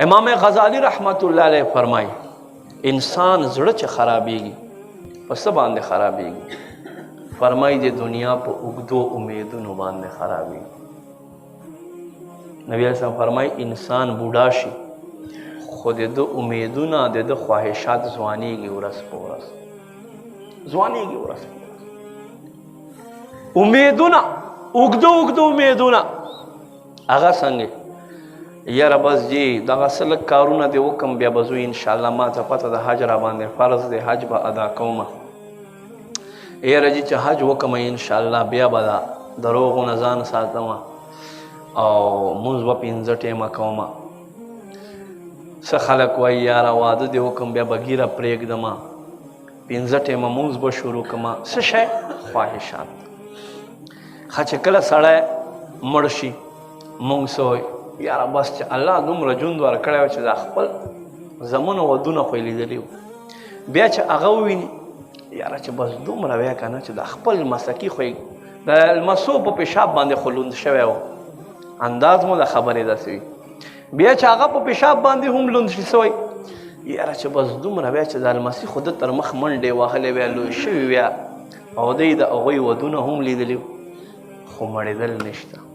امام غزالی رحمت الله علیه فرمای انسان زړه چې خرابېږي په څه باندې خرابېږي؟ فرمای د دنیا په اوږدو امیدونو باندې خرابېږي. نبی علیہ السلام فرمای انسان بوډا شي خو د ده امیدونه د ده خواهشات ځوانېږي ورځ په ورځ، ځوانېږي ورځ په ورځ. امیدونه اوږده امیدونه هغه څنګه یاره بس جی دغه څه لږ کارونه دې وکړم بیا به زو انشاءالله ما ته پته د حج را باندې فرض دی حج به ادا کومه یاره جي چې حج وکړم انشاءالله بیا به د دروغو نه ځان ساتمه او مونځ به 5 ټیمه کومه. څه خلک وایي یاره واده دې وکړم بیا به ګیره پرېږدمه 5 ټیمه مونځ به شروع کړمه. څه شی؟ خواهشات. ښه چې کله سړی مړ شي مونږ څه وایو یاره بس چې الله دومره ژوند ورکړی و چې دا خپل زمونه ودونه خو یې لیدلي وو، بیا چې هغه وویني یاره چې بس دومره وی که نه چې دا خپل مسکي خو یې د لمسو په پیشاب باندې خو لوند شوی و، انداز مو د خبرې داسې وي. بیا چې هغه په پیشاب باندې هم لوند شي څه وایي یاره چې بس دومره بیا چې دا لمسي خو ده تر مخ منډې وهلې ویا لوی شوي ویا او دی د هغوی ودونه هم لیدلي خو مړېدل نشته.